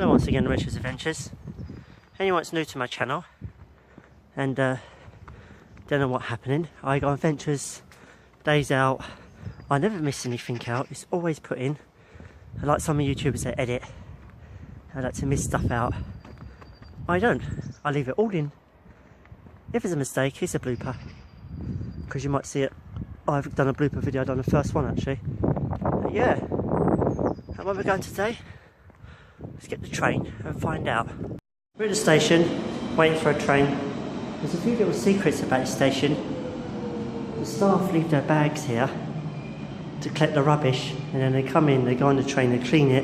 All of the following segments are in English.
Hello once again, Richard's Adventures. Anyone that's new to my channel and don't know what's happening, I got adventures, days out. I never miss anything out, it's always put in. I like some of YouTubers that edit, I like to miss stuff out. I don't, I leave it all in. If it's a mistake, it's a blooper. Because you might see it, I've done a blooper video, I've done the first one actually. But yeah, and where we're going today? Let's get the train and find out. We're at the station, waiting for a train. There's a few little secrets about the station. The staff leave their bags here to collect the rubbish, and then they come in, they go on the train, they clean it,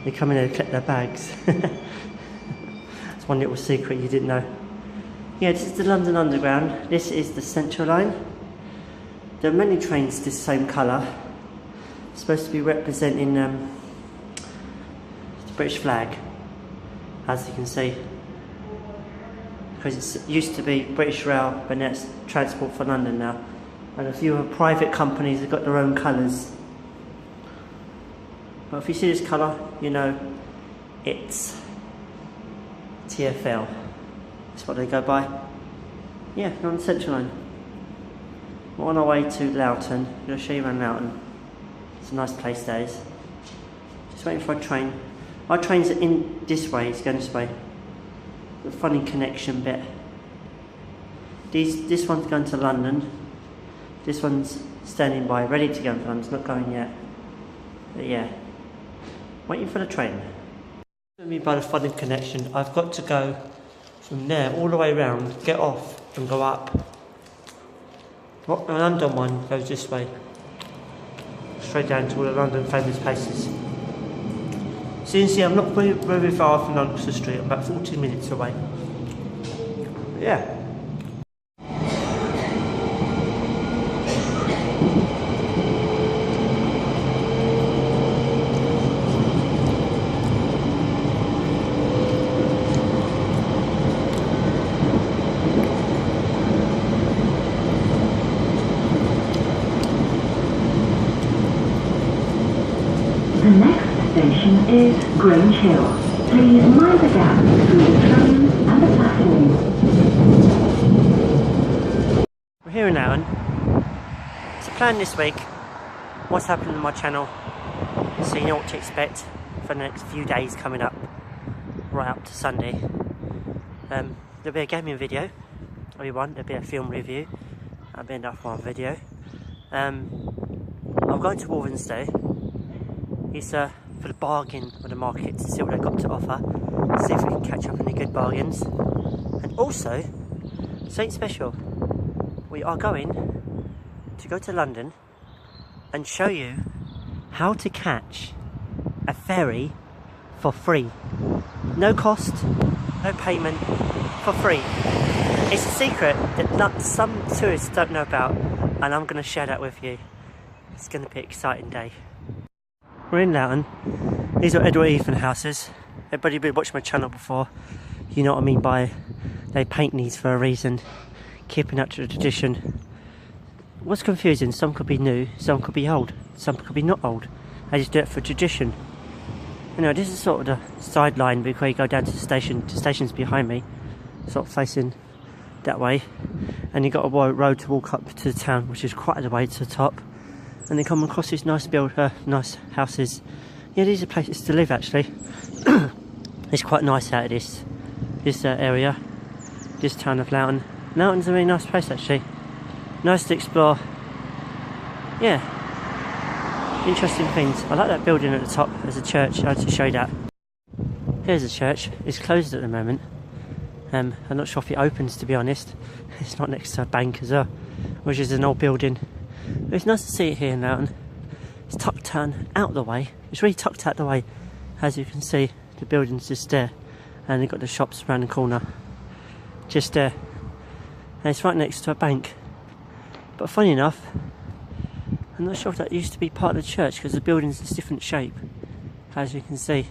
they come in and collect their bags. That's one little secret you didn't know. Yeah, this is the London Underground. This is the Central Line. There are many trains this same colour. It's supposed to be representing the British flag, as you can see. Because it used to be British Rail, but now it's Transport for London now. And a few private companies have got their own colours. But if you see this colour, you know it's TfL. That's what they go by. Yeah, we're on the Central Line. We're on our way to Loughton. I'm going to show you around Loughton. It's a nice place, that is. Just waiting for a train. Our trains are in this way, it's going this way. The funny connection bit. This one's going to London. This one's standing by, ready to go to London. It's not going yet. But yeah, waiting for the train. What I mean by the funny connection, I've got to go from there all the way around, get off and go up. The London one goes this way, straight down to all the London famous places. So you can see I'm not very far from Oxford Street, I'm about 40 minutes away. But yeah. The next station is Grange Hill. Please mind the gap between the train and the platform. We're here in Loughton. It's a plan this week. What's happening on my channel, so you know what to expect for the next few days coming up, right up to Sunday. There'll be a gaming video, there'll be a film review, there'll be another one video. I'm going to Walthamstow. It's for the bargain of the market, to see what they've got to offer, see if we can catch up any good bargains. And also, something special, we are going to go to London and show you how to catch a ferry for free. No cost, no payment, for free. It's a secret that some tourists don't know about, and I'm going to share that with you. It's going to be an exciting day. We're in Loughton. These are Edward Ethan houses. Everybody who's watched my channel before, you know what I mean by they paint these for a reason, keeping up to the tradition. What's confusing, some could be new, some could be old, some could be not old. They just do it for tradition. You know, this is sort of the sideline before you go down to the station. The station's behind me, sort of facing that way. And you've got a road to walk up to the town, which is quite a way to the top. And then come across these nice nice houses. Yeah, these are places to live actually. It's quite nice out of this area, this town of Loughton. Loughton's a really nice place actually. Nice to explore. Yeah, interesting things. I like that building at the top. There's a church. I'd like to show you that. Here's a church. It's closed at the moment. I'm not sure if it opens, to be honest. It's not next to a bank as well, which is an old building. But it's nice to see it here in Loughton. It's tucked out the way. It's really tucked out the way. As you can see, the building's just there. And they've got the shops around the corner. Just there. And it's right next to a bank. But funny enough, I'm not sure if that used to be part of the church, because the building's a different shape. As you can see.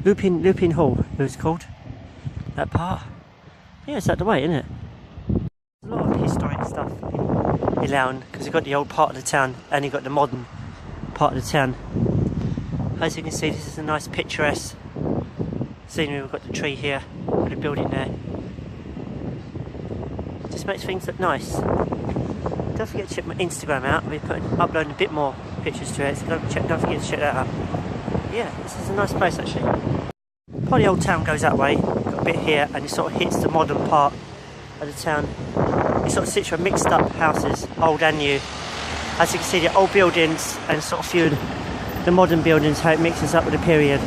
Lupin Hall, it was called. That part. Yeah, it's out the way, isn't it? There's a lot of historic stuff in Loughton, because you've got the old part of the town and you've got the modern part of the town. As you can see, this is a nice picturesque scenery. We've got the tree here, with the building there. Just makes things look nice. Don't forget to check my Instagram out. I'll be uploading a bit more pictures to it, so don't forget to check that out. Yeah, this is a nice place actually. Part of the old town goes that way, got a bit here, and it sort of hits the modern part of the town. It sort of sits with mixed up houses, old and new. As you can see, the old buildings and sort of few of the modern buildings, how it mixes up with the period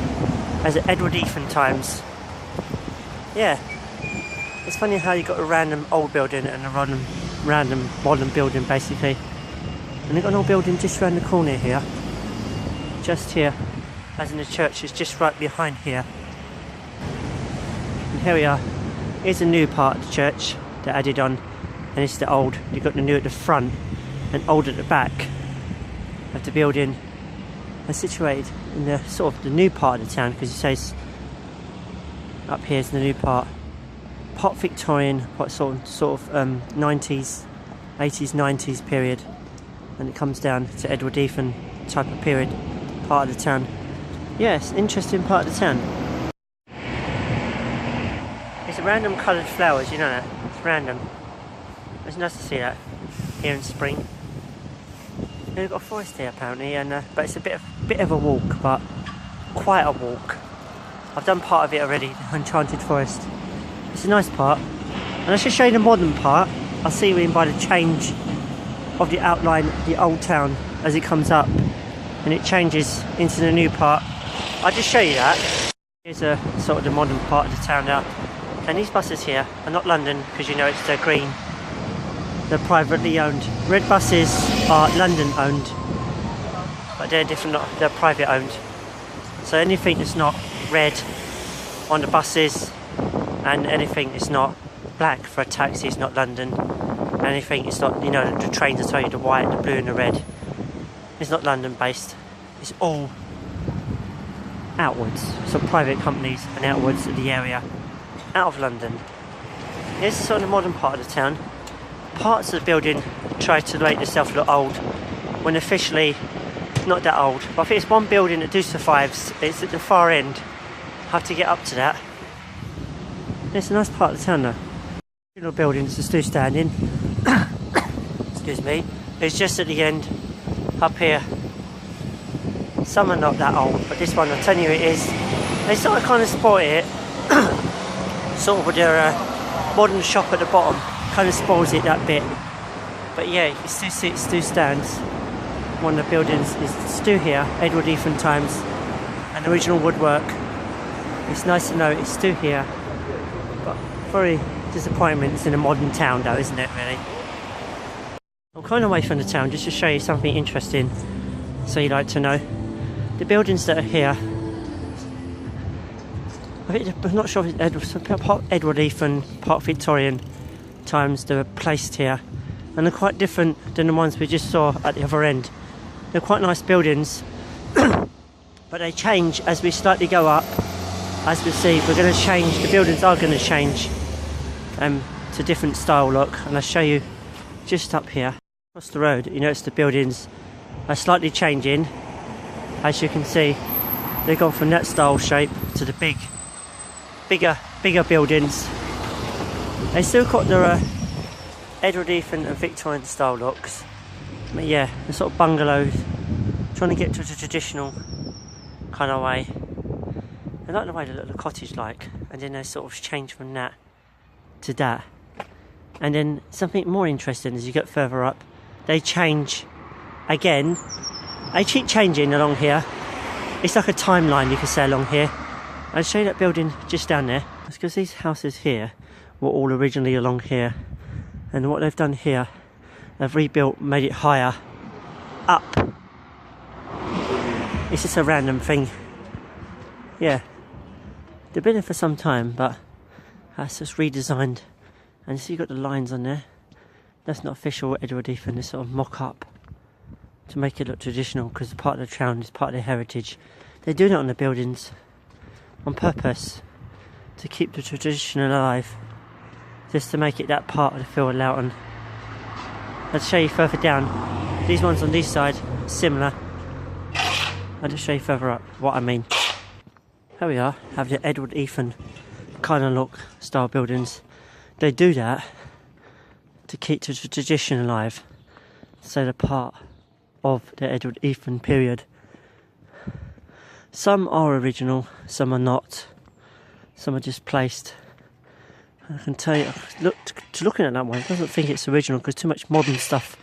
as the Edwardethan times. Yeah, it's funny how you got a random old building and a random modern building basically. And they've got an old building just around the corner here, just here, as in the church is just right behind here. And here we are. Here's a new part of the church that added on, and it's the old. You've got the new at the front and old at the back of the building. They're situated in the sort of the new part of the town, because it says up here is the new part. Part Victorian, part sort of 90s, 80s, 90s period, and it comes down to Edwardethan type of period part of the town. Yes, interesting part of the town. It's a random coloured flowers, you know that? It's random. It's nice to see that here in spring. And we've got a forest here apparently, and but it's a bit of a walk, but quite a walk. I've done part of it already, the Enchanted Forest. It's a nice part, and I should show you the modern part. I'll see you in by the change of the outline of the old town as it comes up and it changes into the new part. I'll just show you that. Here's a sort of the modern part of the town now. And these buses here are not London, because you know it's the green. They're privately owned. Red buses are London owned, but they're different, they're private owned. So anything that's not red on the buses, and anything that's not black for a taxi is not London. Anything it's not, you know, the trains will tell you the white, the blue and the red. It's not London based. It's all outwards. Some private companies and outwards of the area, out of London. Here's sort of the modern part of the town. Parts of the building try to make themselves look old, when officially not that old. But I think it's one building that do survives. It's at the far end. I have to get up to that. It's a nice part of the town though. Little buildings are still standing. Excuse me. It's just at the end, up here. Some are not that old, but this one, I'll tell you it is. They sort of kind of spoil it. Sort of with their modern shop at the bottom, kind of spoils it that bit. But yeah, you still see it still stands. One of the buildings is still here, Edwardethan times, and original woodwork. It's nice to know it's still here, but very disappointment it's in a modern town though, isn't it really? I'm kind of away from the town just to show you something interesting, so you'd like to know. The buildings that are here, I'm not sure if it's part Edwardethan, part Victorian times they were placed here, and they're quite different than the ones we just saw at the other end. They're quite nice buildings, but they change as we slightly go up. As we see, we're going to change, the buildings are going to change to different style look, and I'll show you just up here. Across the road, you notice the buildings are slightly changing. As you can see, they've gone from that style shape to the bigger buildings. They still got their Edwardethan and Victorian style looks, but yeah, the sort of bungalows, trying to get to the traditional kind of way. I like the way they look the cottage like, and then they sort of change from that to that. And then something more interesting as you get further up, they change again. They keep changing along here. It's like a timeline, you could say, along here. I'll show you that building just down there. It's because these houses here were all originally along here, and what they've done here, they've rebuilt, made it higher up. It's just a random thing. Yeah, they've been there for some time, but that's just redesigned. And see, you've got the lines on there. That's not official Edwardethan, it's sort of mock-up to make it look traditional, because part of the town is part of their heritage. They're doing it on the buildings on purpose to keep the tradition alive, just to make it that part of the feel of Loughton. I'll show you further down. These ones on this side, similar. I'll just show you further up what I mean. Here we are, have the Edward Ethan kind of look style buildings. They do that to keep the tradition alive, so they're part of the Edward Ethan period. Some are original, some are not, some are just placed. I can tell you, looking at that one, I don't think it's original because too much modern stuff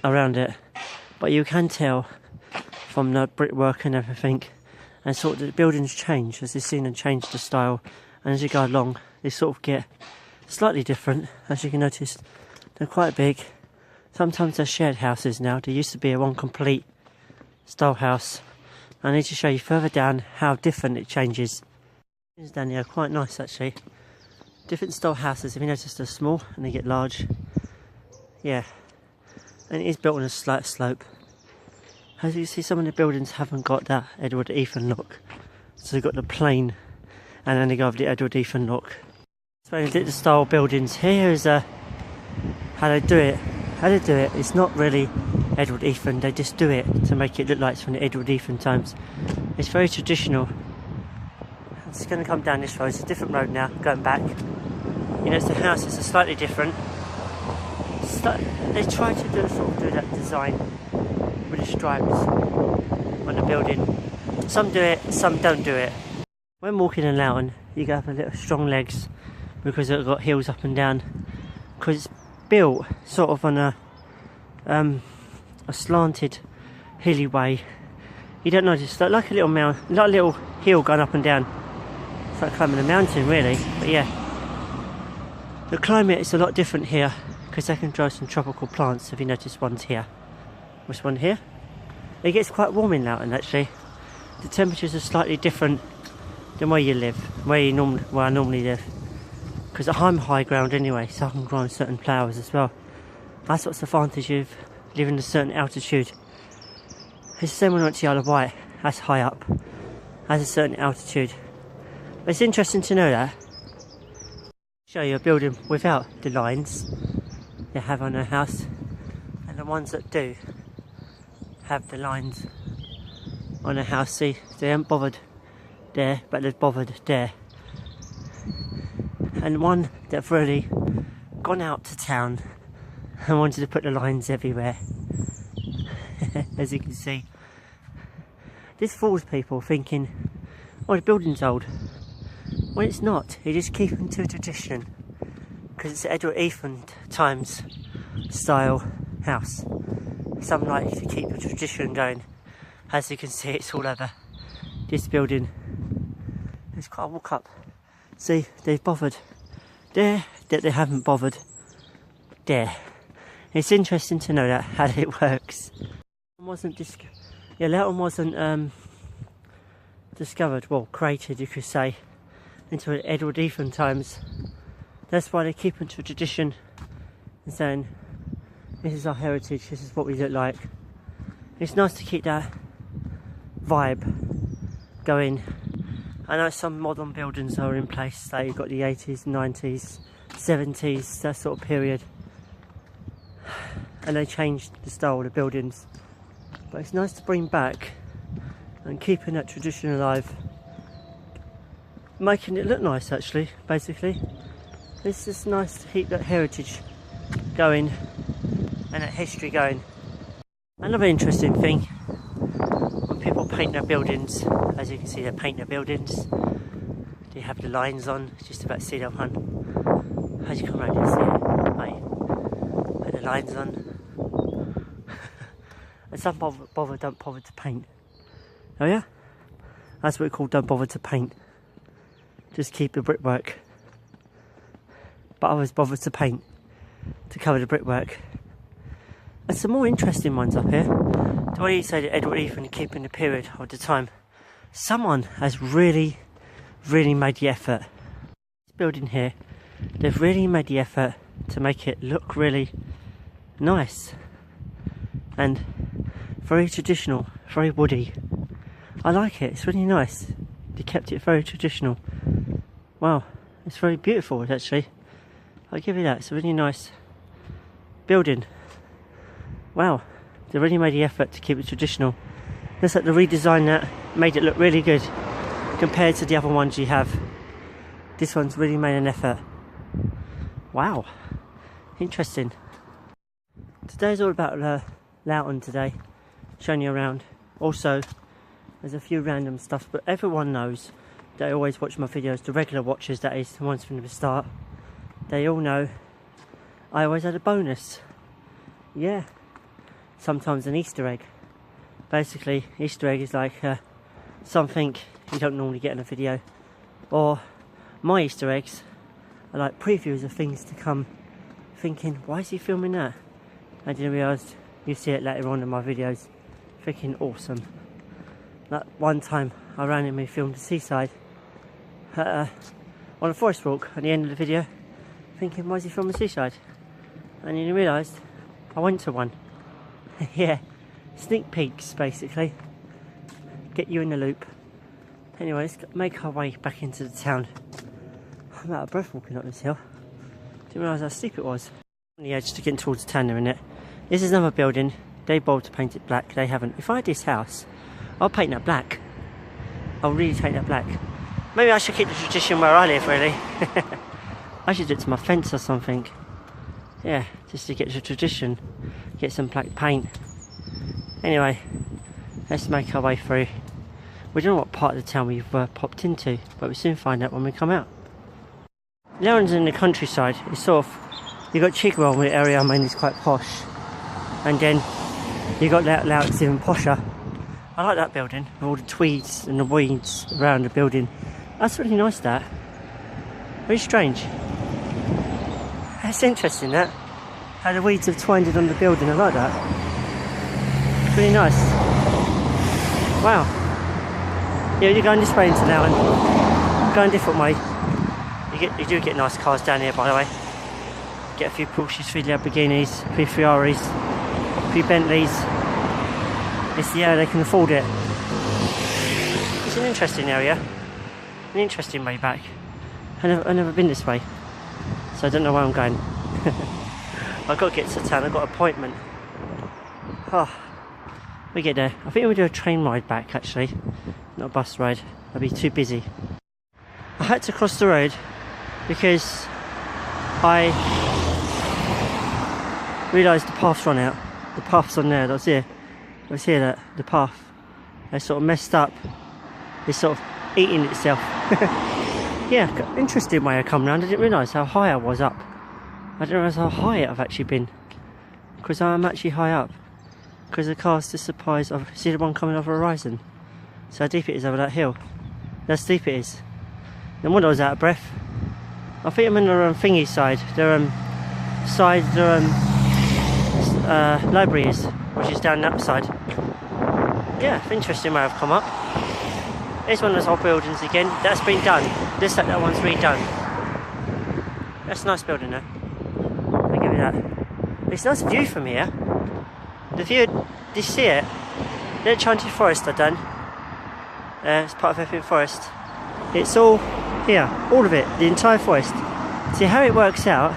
around it, but you can tell from the brickwork and everything, and sort of the buildings change as you've seen them change the style, and as you go along they sort of get slightly different. As you can notice, they're quite big. Sometimes they're shared houses now. There used to be a one complete style house. I need to show you further down how different it changes. These down here are quite nice actually. Different style houses, if you notice, they're small and they get large. Yeah, and it is built on a slight slope. As you see, some of the buildings haven't got that Edward Ethan look, so they've got the plain, and then they go over the Edward Ethan look. So the style buildings here is how they do it. How they do it, it's not really Edward Ethan, they just do it to make it look like it's from the Edward Ethan times. It's very traditional. It's going to come down this road, it's a different road now, going back. You know, the houses are slightly different. They try to do that design with the stripes on the building. Some do it, some don't do it. When walking in Loughton, you got to have a little strong legs because they've got hills up and down. Because it's built sort of on a slanted, hilly way. You don't notice, like a little mountain, like a little hill going up and down. It's like climbing a mountain, really. But yeah, the climate is a lot different here because they can grow some tropical plants. Have you noticed ones here? This one here? It gets quite warm in Loughton actually. The temperatures are slightly different than where you live, where I normally live. Because I'm high ground anyway, so I can grow on certain flowers as well. That's what's the advantage of living at a certain altitude. It's the same when I went to Isle of Wight, that's high up, has a certain altitude. But it's interesting to know that. Show you a building without the lines they have on their house, and the ones that do have the lines on their house. See, they haven't bothered there, but they've bothered there. And one that's really gone out to town and wanted to put the lines everywhere. As you can see, this fools people thinking, oh, the building's old. Well, it's not. You're just keeping to a tradition because it's Edward Ethan times style house. Some like to keep the tradition going. As you can see, it's all over this building. It's quite a walk up. See, they've bothered there, that they haven't bothered there. It's interesting to know that, how it works. Loughton wasn't discovered, well, created, you could say, until Edward Ethan times. That's why they keep into tradition and saying, this is our heritage, this is what we look like. It's nice to keep that vibe going. I know some modern buildings are in place, like you've got the 80s, 90s, 70s, that sort of period. And they changed the style of the buildings. But it's nice to bring back and keeping that tradition alive. Making it look nice actually, basically. It's just nice to keep that heritage going and that history going. Another interesting thing, when people paint their buildings, as you can see they paint their buildings, they have the lines on, just about to see that one. As you come around here, see it, right, put the lines on. And some don't bother to paint. Oh yeah? That's what we call don't bother to paint. Just keep the brickwork. But others bother to paint, to cover the brickwork. And some more interesting ones up here. The way you say that Edward Ethan keeping the period of the time. Someone has really made the effort. This building here, they've really made the effort to make it look really nice. And very traditional, very woody. I like it, it's really nice. They kept it very traditional. Wow, it's very beautiful actually. I'll give you that, it's a really nice building. Wow, they really made the effort to keep it traditional. Looks like they redesigned that, made it look really good. compared to the other ones you have. This one's really made an effort. Wow, interesting. Today's all about Loughton today, showing you around. Also, there's a few random stuff, but everyone knows that I always watch my videos, the regular watchers, that is, the ones from the start. They all know I always had a bonus. Yeah, sometimes an Easter egg. Basically, Easter egg is like something you don't normally get in a video. Or my Easter eggs are like previews of things to come. Thinking, why is he filming that? I didn't realise you see it later on in my videos. Freaking awesome. Like one time I randomly filmed the seaside on a forest walk at the end of the video, thinking, why is he filming the seaside? And then I realised I went to one. Yeah, sneak peeks basically. Get you in the loop. Anyway, let's make our way back into the town. I'm out of breath walking up this hill. Didn't realise how steep it was. On the edge to get towards the town, in it. This is another building. They bold to paint it black. They haven't. If I had this house, I'll paint that black. I'll really paint that black. Maybe I should keep the tradition where I live, really. I should do it to my fence or something. Yeah, just to get the tradition. Get some black paint. Anyway, let's make our way through. We don't know what part of the town we've popped into, but we'll soon find out when we come out. Loughton's in the countryside. It's sort of, you've got Chigwell, where the area I mean is quite posh. And then you got Loughton's even posher. I like that building, all the tweeds and the weeds around the building. That's really nice, that. Very strange. It's interesting, that. How the weeds have twined on the building, I like that. It's really nice. Wow. Yeah, you're going this way into Loughton. Going a different way. You do get nice cars down here, by the way. Get a few Porsches, a few Lamborghinis, a few Ferraris, a few Bentleys. It's the area they can afford it. It's an interesting area. An interesting way back. I've never been this way, so I don't know where I'm going. I've got to get to town, I've got an appointment. Oh, we get there. I think we'll do a train ride back, actually. Not a bus ride. I'll be too busy. I had to cross the road because I realised the path's run out. The path's on there, that's here. I was here, that the path. It's sort of messed up. It's sort of eating itself. Yeah, interesting way I come round. I didn't realise how high I was up. I didn't realise how high I've actually been. Because I'm actually high up. Because the car's just surprised. I see the one coming over the horizon. So how deep it is over that hill. How steep it is. No wonder I was out of breath. I think I'm in the thingy side. The library is, which is down that side. Yeah, interesting way I've come up. Here's one of those old buildings again. That's been done. That one's redone. That's a nice building though. I'll give you that. It's a nice view from here. The view, do you see it? The Enchanted Forest I've done. It's part of Epping Forest. It's all here, all of it, the entire forest. See how it works out.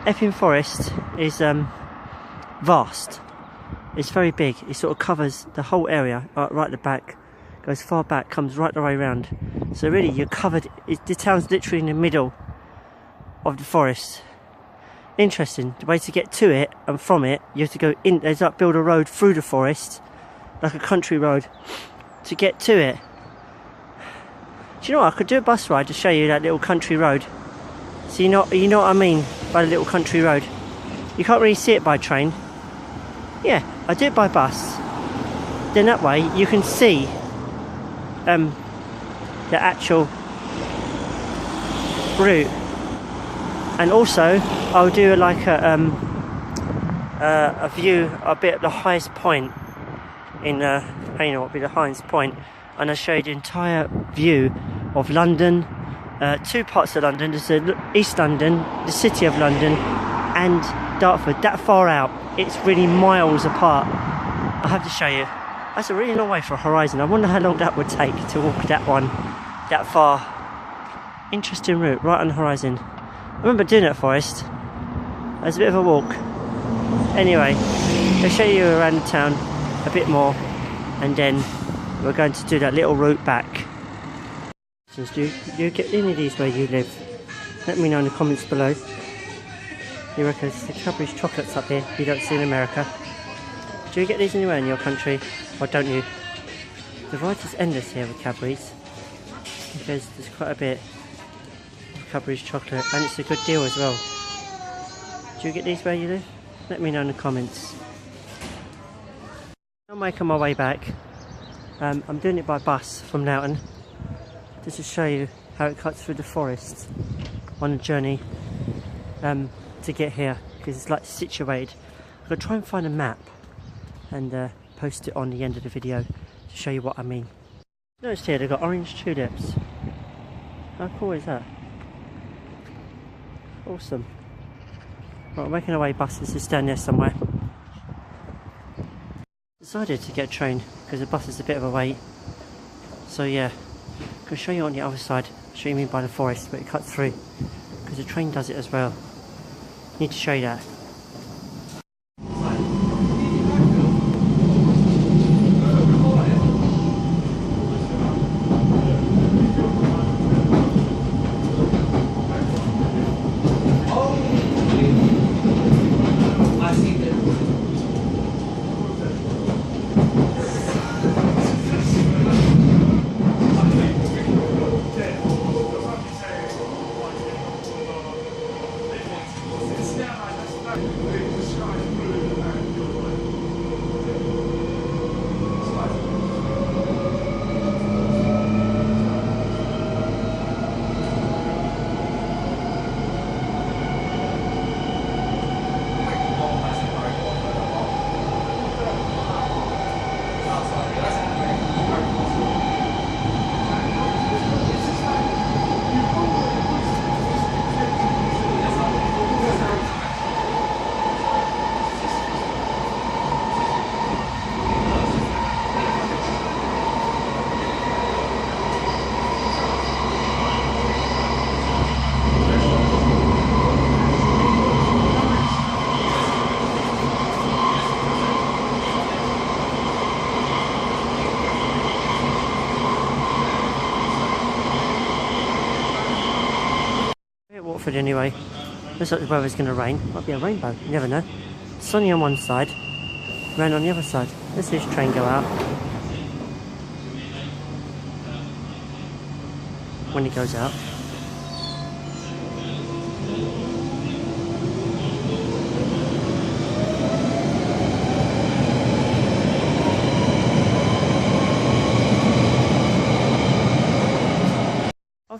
Epping Forest is vast. It's very big. It sort of covers the whole area, right at the back. Goes far back, comes right the way around. So really, you're covered. The town's literally in the middle of the forest. Interesting. The way to get to it and from it, you have to go in. There's like build a road through the forest, like a country road, to get to it. Do you know what? I could do a bus ride to show you that little country road. So you know what I mean by the little country road. You can't really see it by train. Yeah, I do it by bus. Then that way you can see the actual route, and also I'll do like a view a bit at the highest point in what would be the highest point, and I'll show you the entire view of London, two parts of London. There's East London, the City of London, and Dartford. That far out, it's really miles apart. I have to show you. That's a really long way for a horizon. I wonder how long that would take to walk that one, that far. Interesting route, right on the horizon. I remember doing it at Forest. It was a bit of a walk. Anyway, I'll show you around the town a bit more, and then we're going to do that little route back. Do you get any of these where you live? Let me know in the comments below. You reckon it's the Cadbury's chocolates up here you don't see in America? Do you get these anywhere in your country, or don't you? The variety is endless here with Cadbury's, because there's quite a bit of Cadbury's chocolate, and it's a good deal as well. Do you get these where you live? Let me know in the comments. I'm making my way back. I'm doing it by bus from Loughton, just to show you how it cuts through the forest on a journey to get here, because it's like situated. I'm going to try and find a map and post it on the end of the video to show you what I mean. Notice here they've got orange tulips. How cool is that? Awesome. Right, we're making our way, buses is down there somewhere. Decided to get a train because the bus is a bit of a wait. So yeah, I'm going to show you on the other side, show you by the forest, but it cuts through, because the train does it as well. Need to show you that. Watford anyway. Looks like the weather's going to rain. Might be a rainbow, you never know. Sunny on one side, rain on the other side. Let's see this train go out. When it goes out.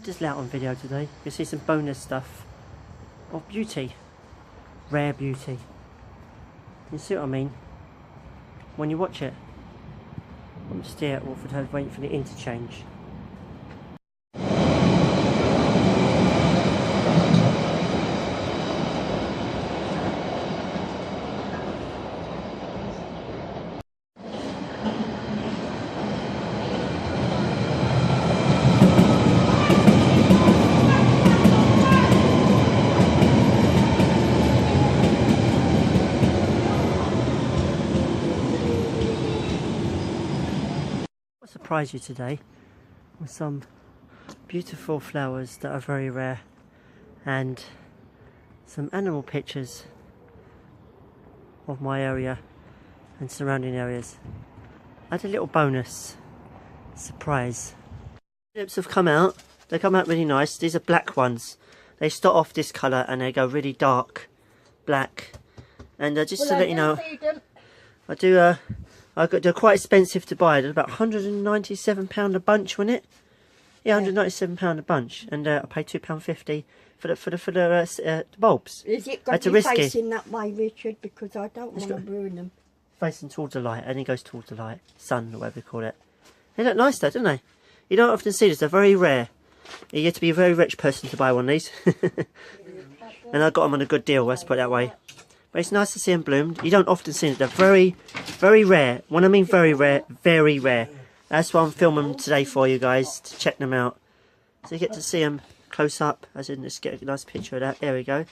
This Loughton video today, you'll see some bonus stuff of beauty, rare beauty. You see what I mean when you watch it. I'm just here at Watford House waiting for the interchange. Surprise you today with some beautiful flowers that are very rare and some animal pictures of my area and surrounding areas. I had a little bonus surprise. Tulips have come out. They come out really nice. These are black ones. They start off this colour and they go really dark black. And just to let you know, I do they're quite expensive to buy. They're about £197 a bunch, wasn't it? Yeah, £197 a bunch, and I paid £2.50 for the bulbs. Is it got you facing that way, Richard? Because I don't want to ruin them. Facing towards the light, and it goes towards the light, sun, or whatever you call it. They look nice though, don't they? You don't often see this. They're very rare. You have to be a very rich person to buy one of these. And I got them on a good deal. Let's put it that way. But it's nice to see them bloomed. You don't often see it. They're very, very rare. When I mean very rare, very rare. That's why I'm filming them today for you guys, to check them out. So you get to see them close up, as in just get a nice picture of that. There we go.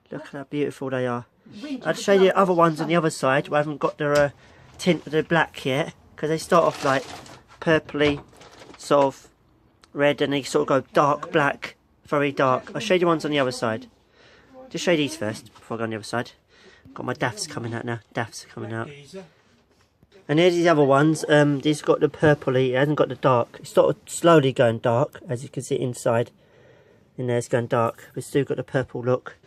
Look how beautiful they are. I'll show you the other ones on the other side, where I haven't got their tint of the black yet, because they start off like purpley, sort of red, and they sort of go dark black, very dark. I'll show you the ones on the other side. Just show you these first before I go on the other side. Got my daffs coming out now. Daffs are coming out. And here's the other ones. These got the purpley. It hasn't got the dark. It's sort of slowly going dark, as you can see inside. In there, it's going dark. But still got the purple look.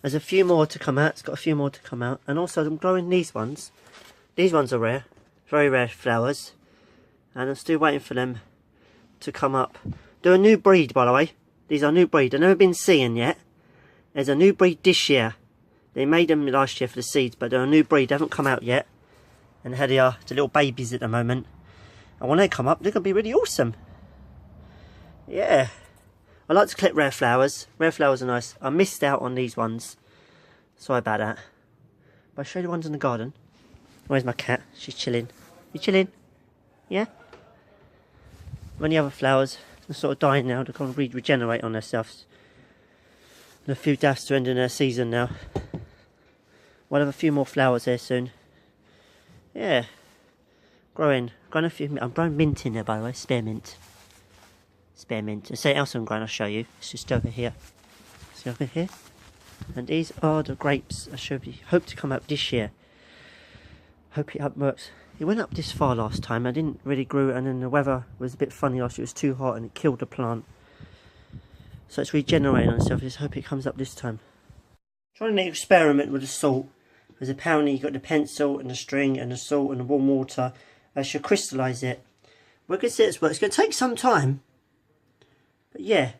There's a few more to come out. It's got a few more to come out. And also, I'm growing these ones. These ones are rare. Very rare flowers. And I'm still waiting for them to come up. They're a new breed, by the way. These are a new breed. They've never been seen yet. There's a new breed this year. They made them last year for the seeds, but they're a new breed. They haven't come out yet. And here they are, the little babies at the moment. And when they come up, they're going to be really awesome. Yeah. I like to collect rare flowers. Rare flowers are nice. I missed out on these ones. Sorry about that. But I'll show you the ones in the garden. Where's my cat? She's chilling. You chilling? Yeah? When the other flowers are sort of dying now, they're going to regenerate on themselves. And a few daffs are ending their season now. We'll have a few more flowers there soon. Yeah. Growing a few. I'm growing mint in there, by the way. Spearmint. Spearmint. And something else I'm growing, I'll show you. It's just over here. See over here? And these are the grapes I hope to come up this year. Hope it works. It went up this far last time. I didn't really grow it, and then the weather was a bit funny last year. It was too hot and it killed the plant. So it's regenerating on itself. I just hope it comes up this time. Trying to experiment with the salt. Because apparently you've got the pencil and the string and the salt and the warm water. I should crystallise it. We're going to see this work. It's going to take some time. But yeah.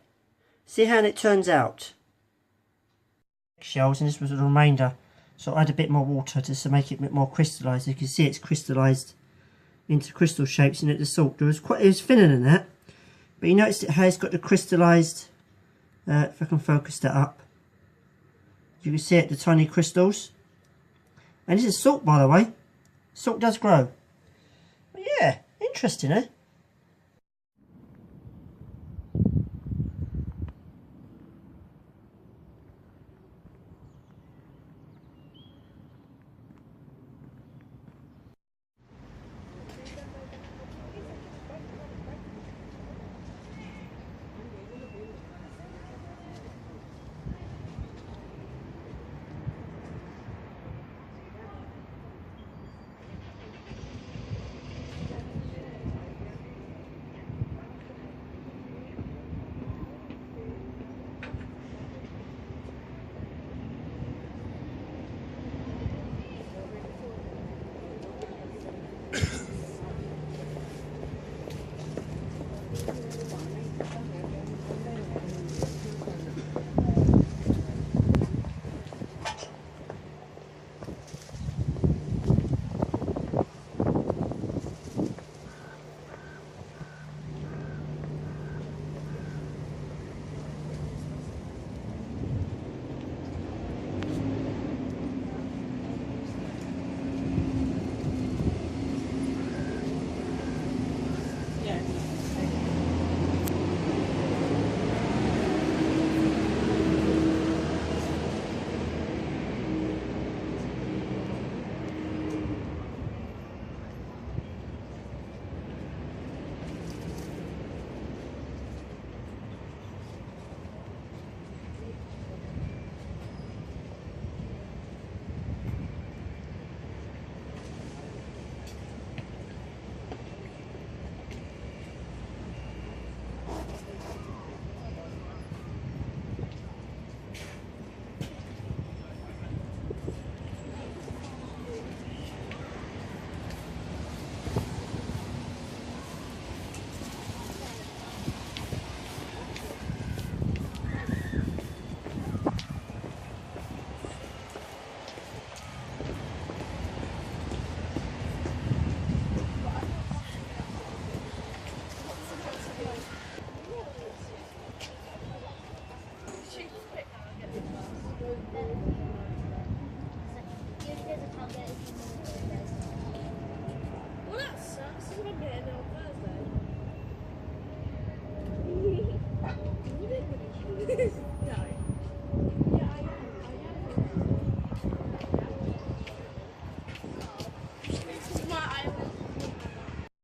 See how it turns out. Shells, and this was the remainder. So I add a bit more water just to make it a bit more crystallised. You can see it's crystallised into crystal shapes in it. The salt. It was thinner than that. But you notice how it's got the crystallised. If I can focus that up. You can see it, the tiny crystals. And this is salt, by the way. Salt does grow. But yeah, interesting, eh?